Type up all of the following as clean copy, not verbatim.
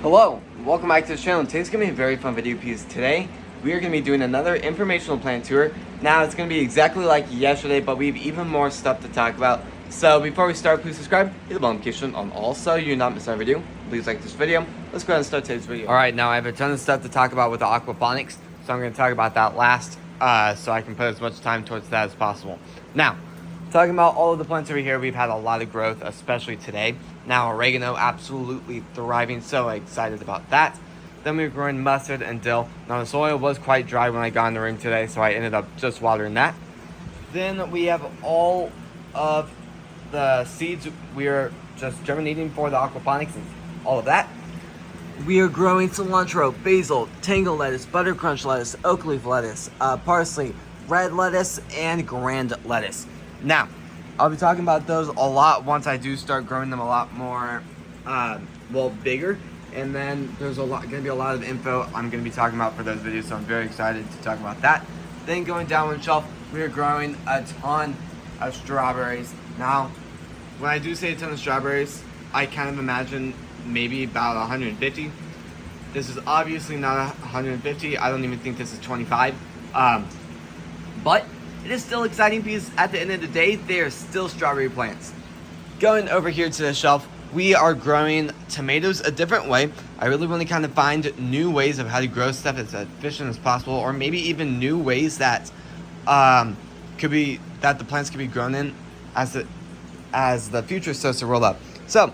Hello, welcome back to the channel. Today's going to be a very fun video because today we are going to be doing another informational plant tour. Now it's going to be exactly like yesterday, but we have even more stuff to talk about. So before we start, please subscribe, hit the bell notification on all so you do not miss our video. Please like this video. Let's go ahead and start today's video. Alright, now I have a ton of stuff to talk about with the aquaponics, so I'm going to talk about that last so I can put as much time towards that as possible. Now, talking about all of the plants over here, we've had a lot of growth, especially today. Now, oregano, absolutely thriving, so excited about that. Then we were growing mustard and dill. Now, the soil was quite dry when I got in the room today, so I ended up just watering that. Then we have all of the seeds we are just germinating for the aquaponics and all of that. We are growing cilantro, basil, tango lettuce, butter crunch lettuce, oak leaf lettuce, parsley, red lettuce, and grand lettuce. Now, I'll be talking about those a lot once I do start growing them a lot more, bigger. And then there's going to be a lot of info I'm going to be talking about for those videos, so I'm very excited to talk about that. Then going down one shelf, we are growing a ton of strawberries. Now, when I do say a ton of strawberries, I kind of imagine maybe about 150. This is obviously not 150. I don't even think this is 25. But it is still exciting because at the end of the day, they are still strawberry plants. Going over here to the shelf, we are growing tomatoes a different way. I really want to kind of find new ways of how to grow stuff as efficient as possible, or maybe even new ways that the plants could be grown in as the future starts to roll up. So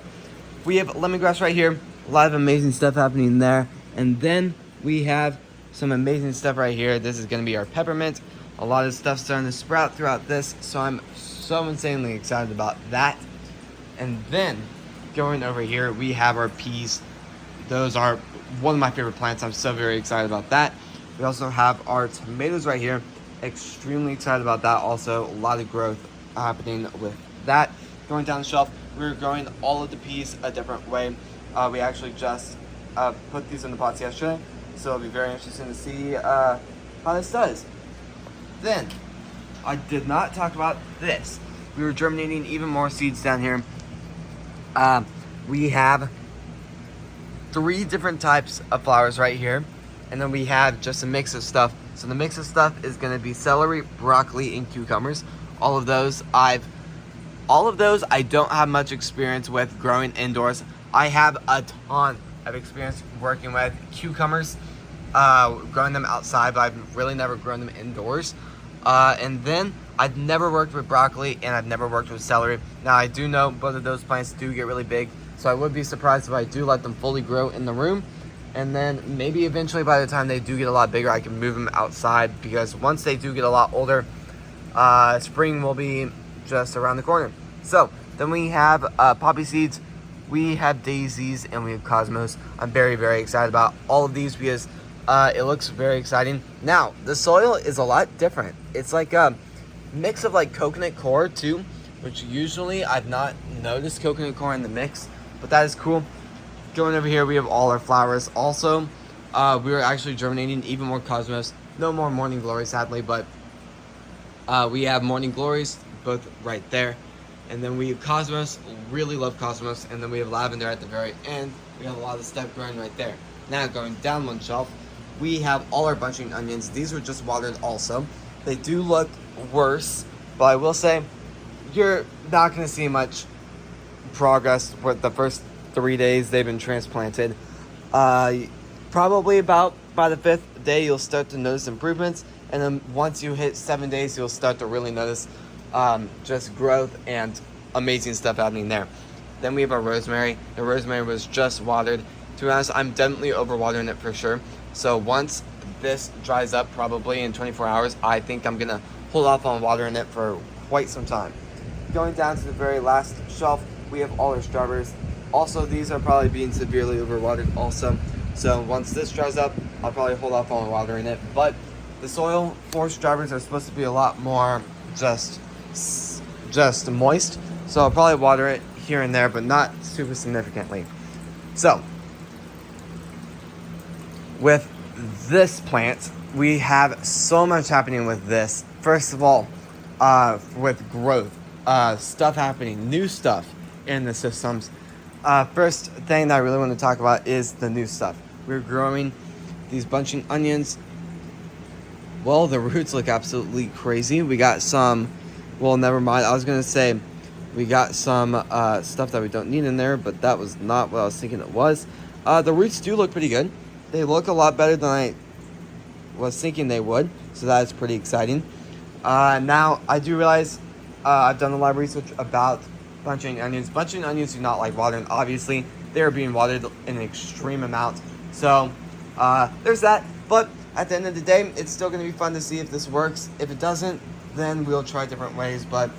we have lemongrass right here. A lot of amazing stuff happening there. And then we have some amazing stuff right here. This is going to be our peppermint. A lot of stuff starting to sprout throughout this, so I'm so insanely excited about that. And then going over here, we have our peas. Those are one of my favorite plants. I'm so very excited about that. We also have our tomatoes right here. Extremely excited about that also. A lot of growth happening with that. Going down the shelf, we're growing all of the peas a different way. We actually just put these in the pots yesterday, so it'll be very interesting to see how this does. Then, I did not talk about this. We were germinating even more seeds down here. We have 3 different types of flowers right here. And then we have just a mix of stuff. So the mix of stuff is going to be celery, broccoli, and cucumbers. All of those I don't have much experience with growing indoors. I have a ton of experience working with cucumbers, growing them outside, but I've really never grown them indoors. And then I've never worked with broccoli and I've never worked with celery. Now I do know both of those plants do get really big, so I would be surprised if I do let them fully grow in the room. And then maybe eventually by the time they do get a lot bigger, I can move them outside, because once they do get a lot older, spring will be just around the corner. So then we have poppy seeds, we have daisies, and we have cosmos. I'm very, very excited about all of these because it looks very exciting. Now, the soil is a lot different. It's like a mix of like coconut coir too, which usually I've not noticed coconut coir in the mix, but that is cool. Going over here, we have all our flowers. Also, we are actually germinating even more cosmos. No more morning glories, sadly, but we have morning glories both right there. And then we have cosmos, really love cosmos. And then we have lavender at the very end. We have a lot of stuff growing right there. Now going down one shelf, we have all our bunching onions. These were just watered also. They do look worse, but I will say you're not going to see much progress with the first 3 days they've been transplanted. Probably about by the 5th day you'll start to notice improvements, and then once you hit 7 days you'll start to really notice just growth and amazing stuff happening there. Then we have our rosemary. The rosemary was just watered. To be honest, I'm definitely overwatering it for sure. So once this dries up, probably in 24 hours, I think I'm gonna hold off on watering it for quite some time. Going down to the very last shelf, we have all our strawberries. Also, these are probably being severely overwatered also. So once this dries up, I'll probably hold off on watering it. But the soil for strawberries are supposed to be a lot more just moist. So I'll probably water it here and there, but not super significantly. So with this plant, we have so much happening with this. First of all, with growth, stuff happening, new stuff in the systems. First thing that I really want to talk about is the new stuff. We're growing these bunching onions. Well, the roots look absolutely crazy. We got some, well, never mind. I was going to say we got some stuff that we don't need in there, but that was not what I was thinking it was. The roots do look pretty good. They look a lot better than I was thinking they would, so that is pretty exciting. Now, I do realize I've done a lot of research about bunching onions. Bunching onions do not like watering. Obviously, they're being watered in an extreme amount. So, there's that. But at the end of the day, it's still going to be fun to see if this works. If it doesn't, then we'll try different ways. But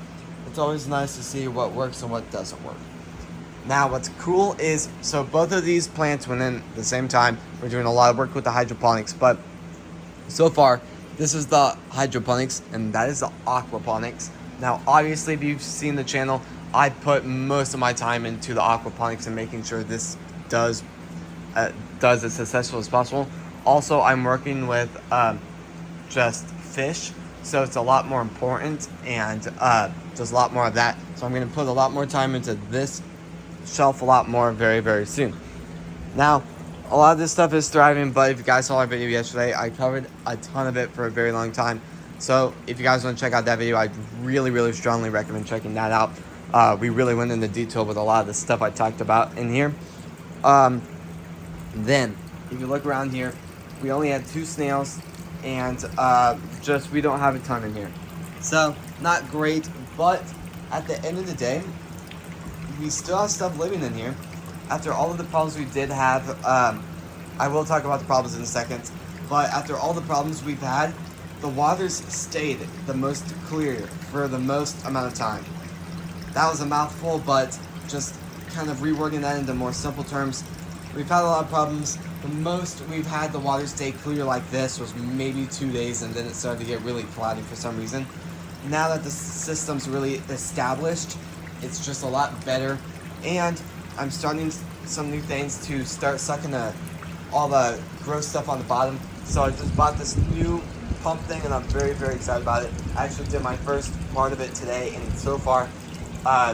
it's always nice to see what works and what doesn't work. Now, what's cool is, so both of these plants went in at the same time. We're doing a lot of work with the hydroponics. But so far, this is the hydroponics, and that is the aquaponics. Now, obviously, if you've seen the channel, I put most of my time into the aquaponics and making sure this does as successful as possible. Also, I'm working with just fish, so it's a lot more important, and just a lot more of that. So I'm going to put a lot more time into this shelf a lot more very, very soon. Now, a lot of this stuff is thriving, but if you guys saw our video yesterday, I covered a ton of it for a very long time. So if you guys want to check out that video, I really, really strongly recommend checking that out. We really went into detail with a lot of the stuff I talked about in here. Then, if you look around here, we only had 2 snails, and we don't have a ton in here. So, not great, but at the end of the day, we still have stuff living in here. After all of the problems we did have, I will talk about the problems in a second, but after all the problems we've had, the waters stayed the most clear for the most amount of time. That was a mouthful, but just kind of rewording that into more simple terms. We've had a lot of problems. The most we've had the water stay clear like this was maybe 2 days, and then it started to get really cloudy for some reason. Now that the system's really established, it's just a lot better. And I'm starting some new things to start sucking all the gross stuff on the bottom. So I just bought this new pump thing, and I'm very, very excited about it. I actually did my first part of it today, and so far,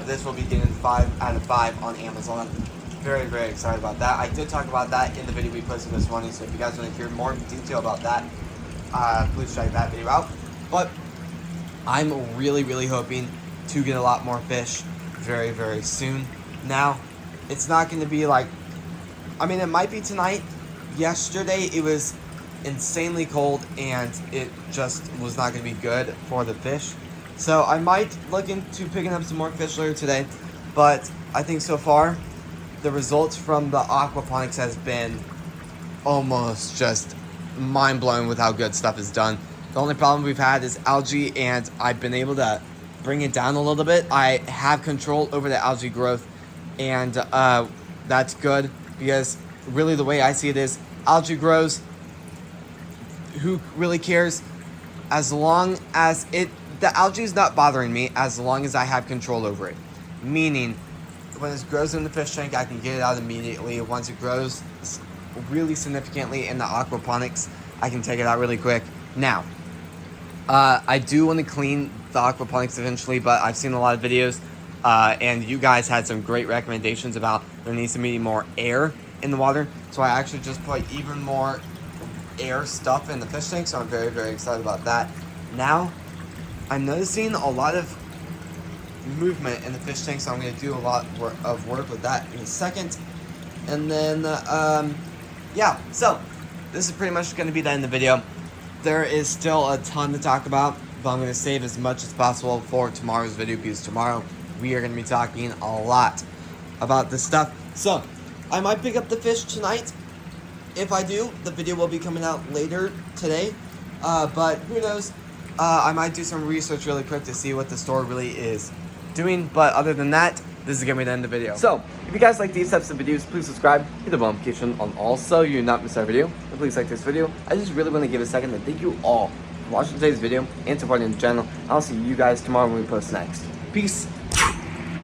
this will be getting 5 out of 5 on Amazon. Very, very excited about that. I did talk about that in the video we posted this morning, so if you guys want to hear more detail about that, please check that video out. But I'm really, really hoping to get a lot more fish very, very soon. Now, it's not going to be like, I mean, it might be tonight. Yesterday, it was insanely cold, and it just was not going to be good for the fish. So I might look into picking up some more fish later today, but I think so far the results from the aquaponics has been almost just mind-blowing with how good stuff is done. The only problem we've had is algae, and I've been able to bring it down a little bit. I have control over the algae growth, and that's good, because really the way I see it is algae grows. Who really cares? As long as the algae is not bothering me, as long as I have control over it. Meaning, when it grows in the fish tank, I can get it out immediately. Once it grows really significantly in the aquaponics, I can take it out really quick. Now, I do want to clean the aquaponics eventually, but I've seen a lot of videos, and you guys had some great recommendations about there needs to be more air in the water. So I actually just put even more air stuff in the fish tank, so I'm very, very excited about that. Now, I'm noticing a lot of movement in the fish tank, so I'm going to do a lot of work with that in a second. And then, yeah, so this is pretty much going to be the end of the video. There is still a ton to talk about, but I'm going to save as much as possible for tomorrow's video, because tomorrow we are going to be talking a lot about this stuff. So, I might pick up the fish tonight. If I do, the video will be coming out later today, but who knows. I might do some research really quick to see what the store really is doing, but other than that, this is going to be the end of the video. So, if you guys like these types of videos, please subscribe, hit the bell notification on all so you do not miss our video, and please like this video. I just really want to give a second to thank you all for watching today's video and supporting the channel. I'll see you guys tomorrow when we post next. Peace.